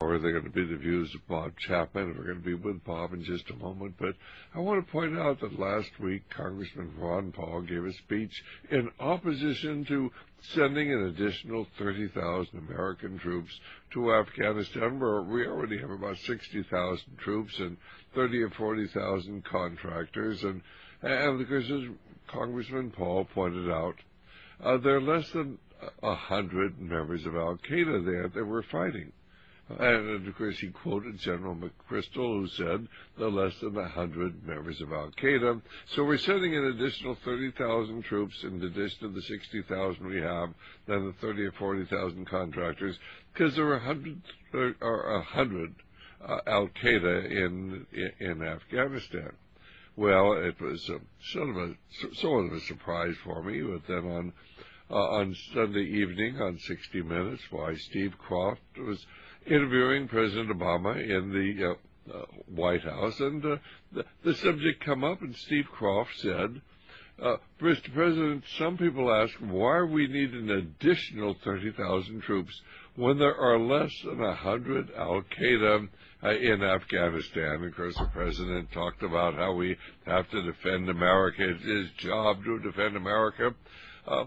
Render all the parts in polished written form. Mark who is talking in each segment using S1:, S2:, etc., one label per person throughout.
S1: Or are they going to be the views of Bob Chapman? We're going to be with Bob in just a moment. But I want to point out that last week, Congressman Ron Paul gave a speech in opposition to sending an additional 30,000 American troops to Afghanistan, where we already have about 60,000 troops and 30 or 40,000 contractors. And because, as Congressman Paul pointed out, there are less than 100 members of Al-Qaeda there that were fighting. And, of course, he quoted General McChrystal, who said there are less than 100 members of Al-Qaeda. So we're sending an additional 30,000 troops in addition to the 60,000 we have, then the 30 or 40,000 contractors, because there are 100 Al-Qaeda in Afghanistan. Well, it was somewhat of a surprise for me, but then on Sunday evening on 60 Minutes, Steve Kroft was interviewing President Obama in the White House, and the subject come up, and Steve Kroft said, Mr. President, some people ask why we need an additional 30,000 troops when there are less than 100 Al-Qaeda in Afghanistan. Of course, the President talked about how we have to defend America. It's his job to defend America.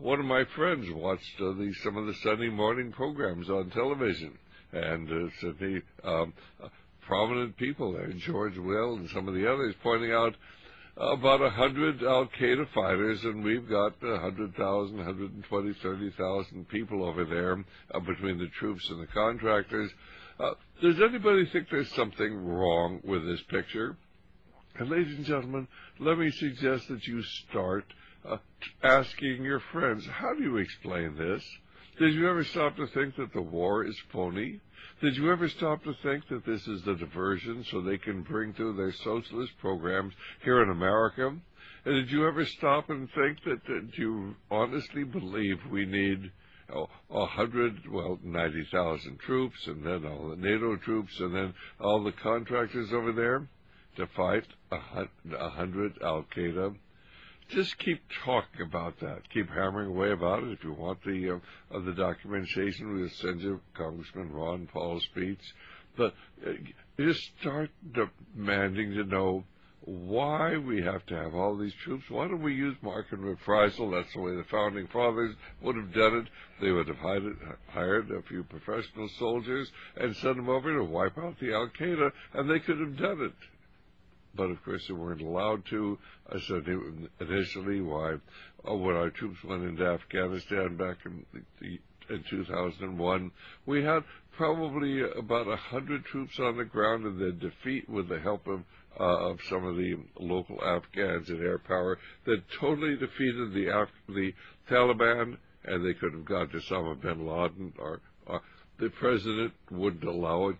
S1: One of my friends watched some of the Sunday morning programs on television, and certainly prominent people there, George Will and some of the others, pointing out about 100 Al-Qaeda fighters, and we've got 100,000, 120, 30,000 people over there between the troops and the contractors. Does anybody think there's something wrong with this picture? And ladies and gentlemen, let me suggest that you start asking your friends, how do you explain this? Did you ever stop to think that the war is phony? Did you ever stop to think that this is a diversion so they can bring through their socialist programs here in America? And did you ever stop and think that you honestly believe we need 90,000 troops, and then all the NATO troops, and then all the contractors over there to fight 100 Al-Qaeda? Just keep talking about that. Keep hammering away about it. If you want the documentation, we'll send you Congressman Ron Paul's speech. But just start demanding to know why we have to have all these troops. Why don't we use mark and reprisal? That's the way the Founding Fathers would have done it. They would have hired a few professional soldiers and sent them over to wipe out the Al-Qaeda, and they could have done it. But, of course, they weren't allowed to. I said initially when our troops went into Afghanistan back in 2001, we had probably about 100 troops on the ground, and the defeat, with the help of some of the local Afghans in air power, that totally defeated the Taliban, and they could have gone to Osama bin Laden. Or the president wouldn't allow it.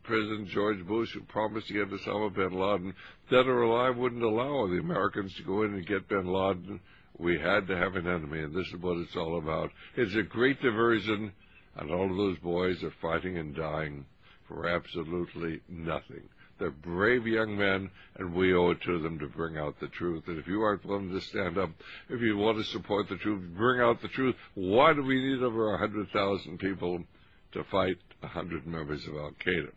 S1: President George Bush, who promised to get Osama bin Laden, dead or alive, wouldn't allow the Americans to go in and get bin Laden. We had to have an enemy, and this is what it's all about. It's a great diversion, and all of those boys are fighting and dying for absolutely nothing. They're brave young men, and we owe it to them to bring out the truth. And if you aren't willing to stand up, if you want to support the truth, bring out the truth. Why do we need over 100,000 people to fight 100 members of Al-Qaeda?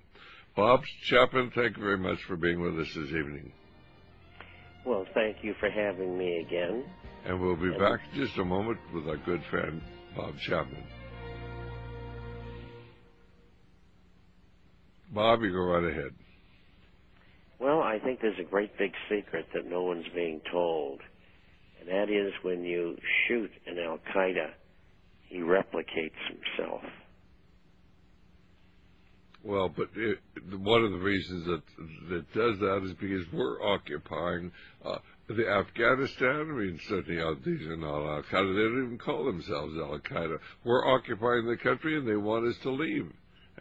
S1: Bob Chapman, thank you very much for being with us this evening.
S2: Well, thank you for having me again.
S1: And we'll be back in just a moment with our good friend, Bob Chapman. Bob, you go right ahead.
S2: Well, I think there's a great big secret that no one's being told, and that is when you shoot an Al-Qaeda, he replicates himself.
S1: Well, but one of the reasons that does that is because we're occupying the Afghanistan. I mean, certainly these are not Al-Qaeda. They don't even call themselves Al-Qaeda. We're occupying the country, and they want us to leave.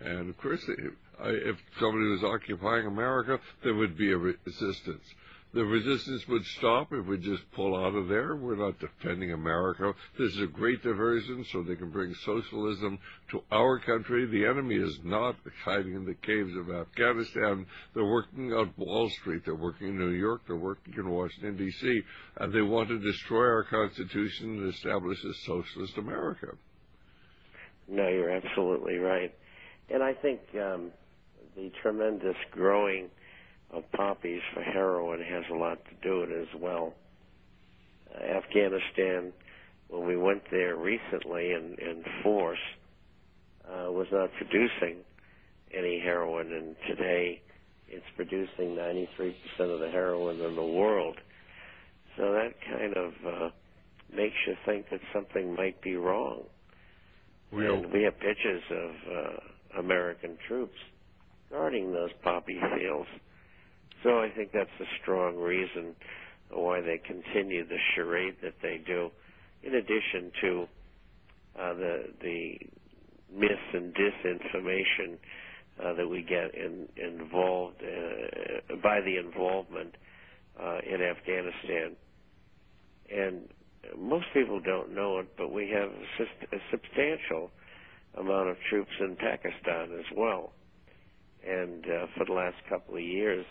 S1: And, of course, if somebody was occupying America, there would be a resistance. The resistance would stop if we just pull out of there. We're not defending America. This is a great diversion so they can bring socialism to our country. The enemy is not hiding in the caves of Afghanistan. They're working on Wall Street. They're working in New York. They're working in Washington, D.C. And they want to destroy our Constitution and establish a socialist America.
S2: No, you're absolutely right. And I think the tremendous growing of poppies for heroin has a lot to do with it as well. Afghanistan, when we went there recently in force, was not producing any heroin, and today it's producing 93% of the heroin in the world. So that kind of makes you think that something might be wrong. And we have pictures of American troops guarding those poppy fields. So I think that's a strong reason why they continue the charade that they do, in addition to the mis and disinformation that we get involved by the involvement in Afghanistan. And most people don't know it, but we have a substantial amount of troops in Pakistan as well. And for the last couple of years,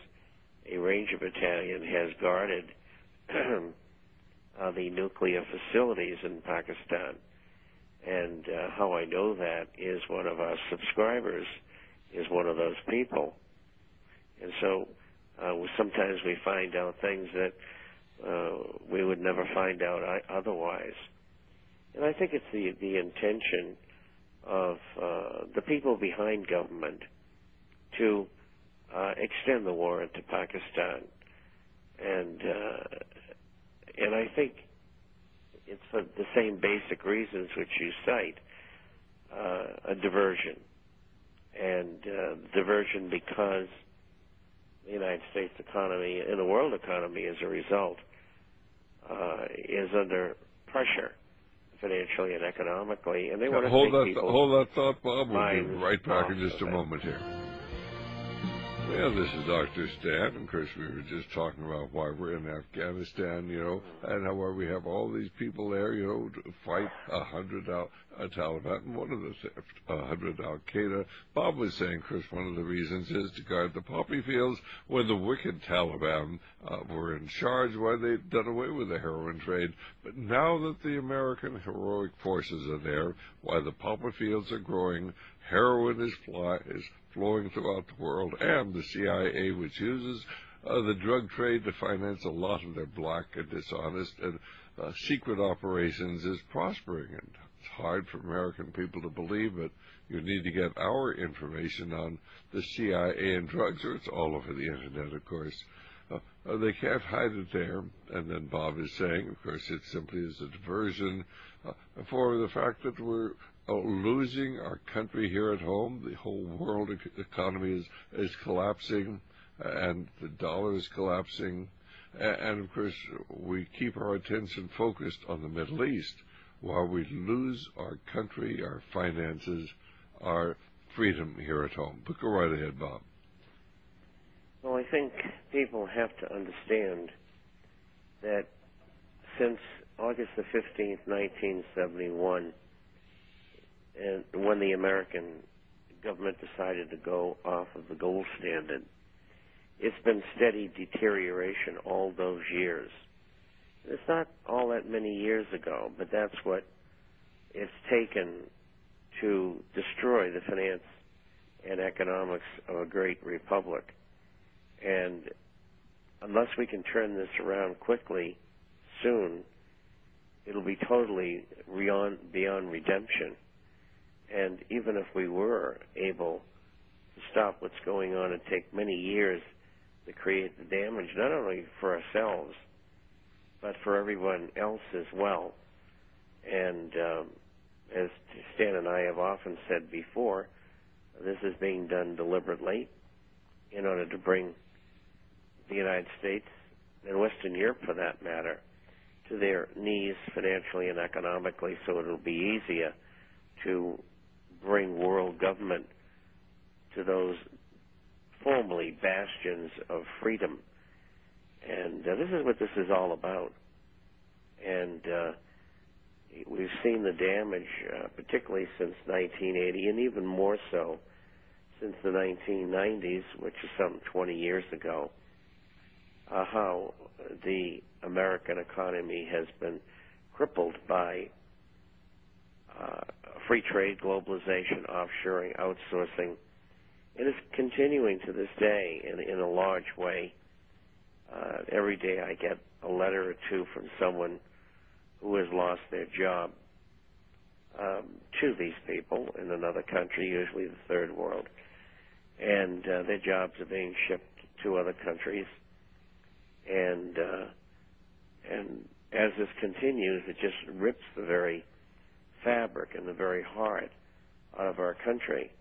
S2: a Ranger Battalion has guarded the nuclear facilities in Pakistan. And how I know that is one of our subscribers is one of those people. And so sometimes we find out things that we would never find out otherwise. And I think it's the intention of the people behind government to extend the war into Pakistan. And I think it's for the same basic reasons which you cite, a diversion. And diversion because the United States economy and the world economy as a result is under pressure financially and economically, and they want to take people.
S1: Hold that thought, Bob. We'll be right back in just a moment here. Well, this is Dr. Stan. Of course, we were just talking about why we're in Afghanistan, and how we have all these people there, to fight 100 Taliban, and one of the 100 Al-Qaeda. Bob was saying, Chris, one of the reasons is to guard the poppy fields when the wicked Taliban were in charge, why they'd done away with the heroin trade. But now that the American heroic forces are there, why the poppy fields are growing, heroin is flowing throughout the world, and the CIA, which uses the drug trade to finance a lot of their black and dishonest and secret operations, is prospering. And it's hard for American people to believe, but you need to get our information on the CIA and drugs, or it's all over the Internet, of course. They can't hide it there. And then Bob is saying, of course, it simply is a diversion for the fact that we're losing our country here at home. The whole world economy is collapsing, and the dollar is collapsing. And, of course, we keep our attention focused on the Middle East while we lose our country, our finances, our freedom here at home. But go right ahead, Bob.
S2: Well, I think people have to understand that since August the 15th, 1971, and when the American government decided to go off of the gold standard, it's been steady deterioration all those years. It's not all that many years ago, but that's what it's taken to destroy the finance and economics of a great republic. And unless we can turn this around quickly, soon, it'll be totally beyond redemption. And even if we were able to stop what's going on, it'd take many years to create the damage, not only for ourselves, but for everyone else as well. And as Stan and I have often said before, this is being done deliberately in order to bring the United States and Western Europe, for that matter, to their knees financially and economically, so it'll be easier to bring world government to those formerly bastions of freedom. And this is what this is all about. And we've seen the damage, particularly since 1980, and even more so since the 1990s, which is some 20 years ago, how the American economy has been crippled by free trade, globalization, offshoring, outsourcing. It is continuing to this day in a large way. Every day I get a letter or two from someone who has lost their job to these people in another country, usually the third world, and their jobs are being shipped to other countries. And as this continues, it just rips the very fabric and the very heart out of our country.